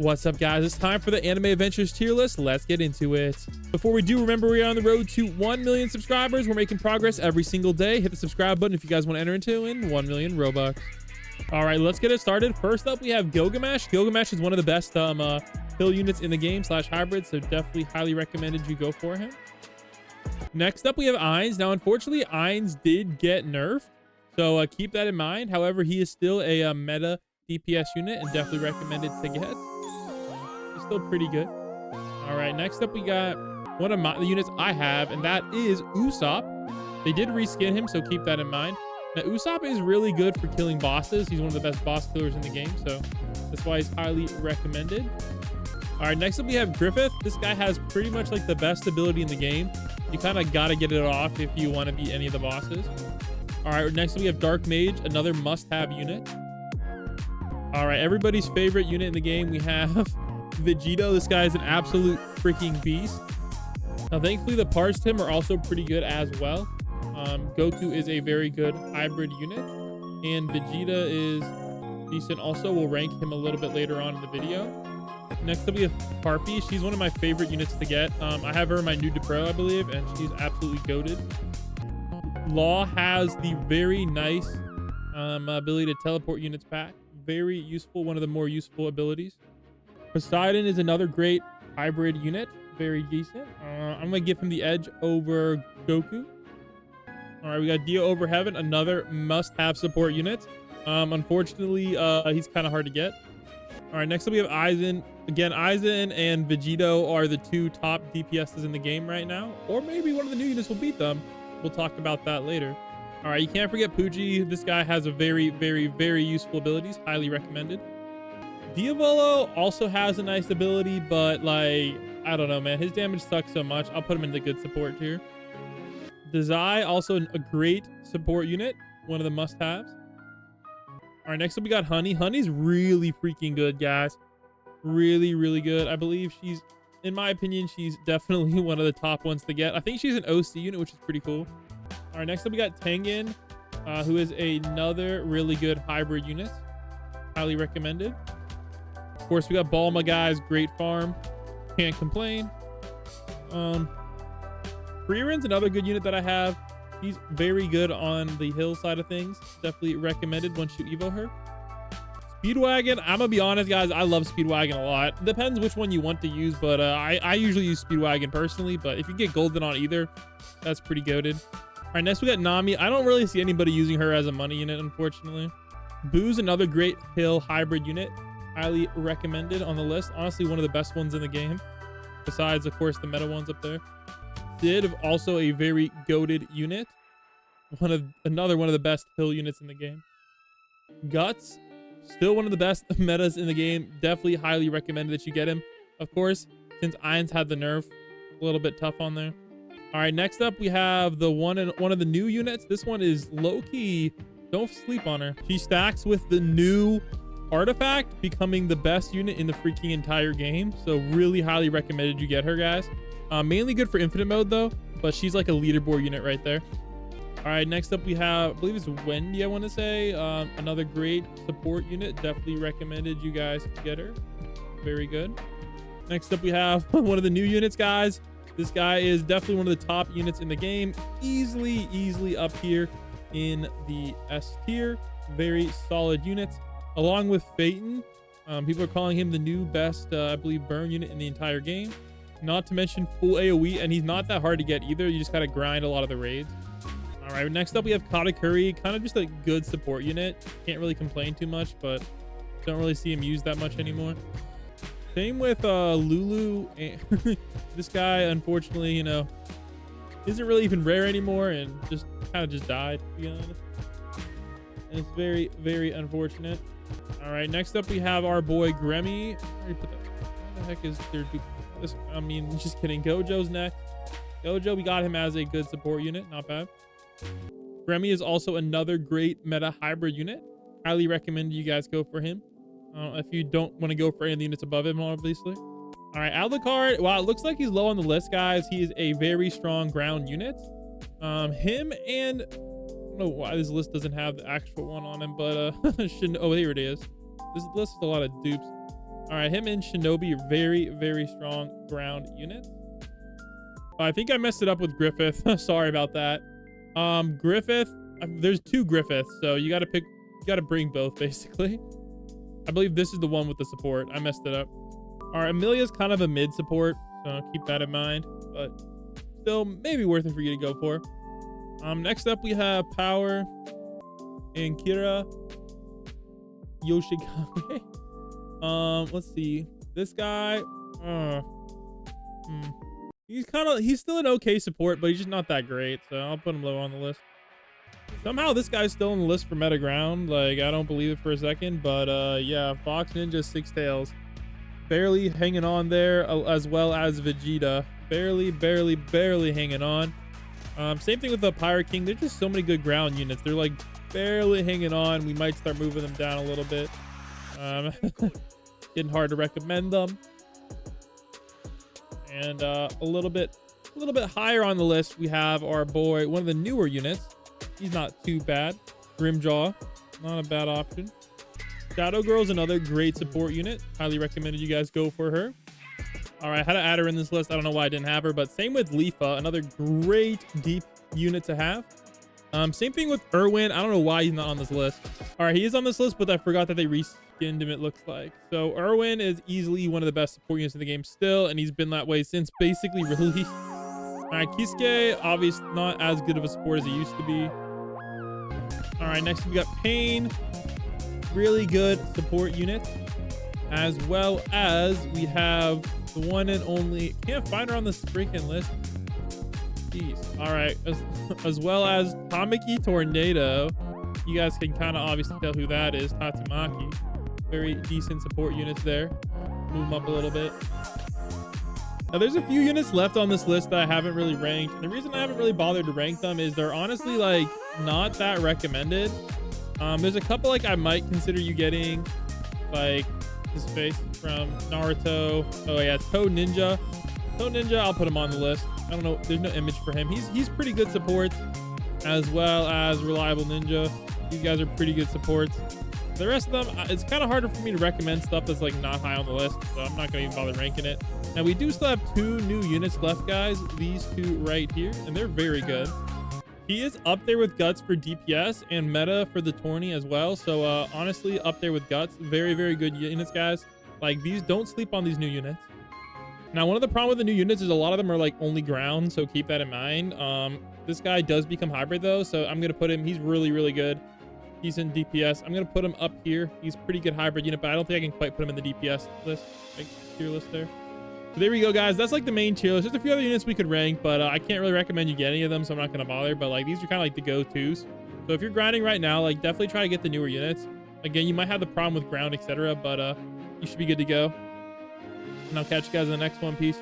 What's up, guys? It's time for the Anime Adventures tier list. Let's get into it. Before we do, remember we are on the road to 1 million subscribers. We're making progress every single day. Hit the subscribe button if you guys want to enter into in 1 million Robux. All right, let's get it started. First up, we have Gilgamesh. Gilgamesh is one of the best hill units in the game / hybrid, so definitely highly recommended you go for him. Next up, we have Ainz. Now, unfortunately, Ainz did get nerfed, so keep that in mind. However, he is still a meta DPS unit and definitely recommended to get. He's still pretty good. All right, next up we got one of the units I have, and that is Usopp. They did reskin him, so keep that in mind. Now, Usopp is really good for killing bosses. He's one of the best boss killers in the game, so that's why he's highly recommended. All right, next up we have Griffith. This guy has pretty much like the best ability in the game. You kind of got to get it off if you want to beat any of the bosses. All right, next up we have Dark Mage, another must-have unit. All right, everybody's favorite unit in the game, we have Vegito. This guy is an absolute freaking beast. Now, thankfully, the parts to him are also pretty good as well. Goku is a very good hybrid unit, and Vegeta is decent also. We'll rank him a little bit later on in the video. Next up, we have Harpy. She's one of my favorite units to get. I have her in my new to pro, I believe, and she's absolutely goated. Law has the very nice ability to teleport units back. Very useful, one of the more useful abilities. Poseidon is another great hybrid unit, very decent. I'm gonna give him the edge over Goku. All right, we got Dio over Heaven, another must-have support unit. Unfortunately, he's kind of hard to get. All right, next up we have Aizen. Again, Aizen and Vegito are the two top DPSs in the game right now, or maybe one of the new units will beat them. We'll talk about that later. All right, you can't forget Pooji. This guy has a very, very, very useful abilities. Highly recommended. Diavolo also has a nice ability, but like, I don't know, man. His damage sucks so much. I'll put him in the good support tier. Dazai, also a great support unit. One of the must-haves. All right, next up we got Honey. Honey's really freaking good, guys. Really, really good. I believe she's, in my opinion, she's definitely one of the top ones to get. I think she's an OC unit, which is pretty cool. All right, next up we got Tengen, who is another really good hybrid unit. Highly recommended. Of course, we got Balma, guys. Great farm. Can't complain. Frierin's another good unit that I have. He's very good on the hill side of things. Definitely recommended once you evo her. Speedwagon, I'm gonna be honest, guys. I love Speedwagon a lot. Depends which one you want to use, but I usually use Speedwagon personally. But if you get golden on either, that's pretty goated. All right, next we got Nami. I don't really see anybody using her as a money unit, unfortunately. Boo's another great hill hybrid unit. Highly recommended on the list. Honestly, one of the best ones in the game. Besides, of course, the meta ones up there. Sid, also a very goated unit. Another one of the best hill units in the game. Guts, still one of the best metas in the game. Definitely highly recommended that you get him. Of course, since Ainz had the nerf, a little bit tough on there. All right, next up we have the one of the new units. This one is low-key. Don't sleep on her. She stacks with the new artifact, becoming the best unit in the freaking entire game. So really highly recommended you get her, guys. Mainly good for infinite mode though, but she's like a leaderboard unit right there. All right, next up we have, I believe it's Wendy, I want to say. Another great support unit. Definitely recommended you guys get her. Very good. Next up we have one of the new units, guys. This guy is definitely one of the top units in the game. Easily up here in the S tier. Very solid unit. Along with Phaeton. People are calling him the new best, I believe, burn unit in the entire game. Not to mention full AoE, and he's not that hard to get either. You just gotta grind a lot of the raids. All right, next up we have Katakuri. Kind of just a good support unit. Can't really complain too much, but don't really see him used that much anymore. Same with Lulu. This guy, unfortunately, you know, isn't really even rare anymore and just kind of just died, to be honest. And it's very, very unfortunate. All right, next up we have our boy Gremmy. Where the heck is their this? I mean, just kidding. Gojo's next. Gojo, we got him as a good support unit. Not bad. Gremmy is also another great meta hybrid unit. Highly recommend you guys go for him. If you don't want to go for any of the units above him, obviously. All right, Alucard. Wow, it looks like he's low on the list, guys. He is a very strong ground unit. Him and, I don't know why this list doesn't have the actual one on him, but shouldn't. Oh, here it is. This list is a lot of dupes. All right, him and Shinobi are very, very strong ground units. I think I messed it up with Griffith. Sorry about that. Griffith, there's 2 Griffiths, so you got to bring both basically. I believe this is the one with the support. I messed it up. All right, Amelia's kind of a mid support, so keep that in mind, but still maybe worth it for you to go for. Next up we have Power and Kira Yoshikage. Let's see. This guy, he's still an okay support, but he's just not that great, so I'll put him low on the list. Somehow this guy's still on the list for meta ground. Like, I don't believe it for a second, but yeah, Fox Ninja Six Tails barely hanging on there, as well as Vegeta barely hanging on. Same thing with the Pirate King. There's just so many good ground units. They're like barely hanging on. We might start moving them down a little bit. Getting hard to recommend them. And a little bit higher on the list, we have our boy, one of the newer units. He's not too bad. Grimjaw, not a bad option. Shadow Girl's another great support unit. Highly recommended you guys go for her. All right, how to add her in this list. I don't know why I didn't have her, but same with Leafa, another great deep unit to have. Same thing with Erwin. I don't know why he's not on this list. All right, he is on this list, but I forgot that they reskinned him, it looks like. So Erwin is easily one of the best support units in the game still, and he's been that way since basically release. All right, Kisuke, obviously not as good of a support as he used to be. All right, next we got Pain. Really good support unit. As well as we have the one and only, can't find her on this freaking list. Jeez. All right, as well as Tamaki Tornado. You guys can kind of obviously tell who that is. Tatsumaki. Very decent support units there. Move them up a little bit. Now there's a few units left on this list that I haven't really ranked. And the reason I haven't really bothered to rank them is they're honestly like not that recommended. There's a couple like I might consider you getting, like his face from Naruto. Oh yeah, Toe Ninja. Toe Ninja, I'll put him on the list. I don't know, there's no image for him. He's pretty good support, as well as Reliable Ninja. These guys are pretty good supports. The rest of them, it's kind of harder for me to recommend stuff that's like not high on the list, so I'm not gonna even bother ranking it. Now we do still have 2 new units left, guys. These 2 right here, and they're very good. He is up there with Guts for DPS and meta for the tourney as well. So honestly, up there with Guts. Very, very good units, guys. Like these, don't sleep on these new units. Now, one of the problems with the new units is a lot of them are like only ground, so keep that in mind. This guy does become hybrid though, so I'm gonna put him, he's really, really good. Decent DPS. I'm gonna put him up here. He's pretty good hybrid unit, but I don't think I can quite put him in the DPS list, like tier list there. So there we go, guys. That's like the main tier list. There's a few other units we could rank, but I can't really recommend you get any of them, so I'm not gonna bother. But like these are kind of like the go-tos. So if you're grinding right now, like definitely try to get the newer units. Again, you might have the problem with ground, etc., but you should be good to go. And I'll catch you guys in the next one. Peace.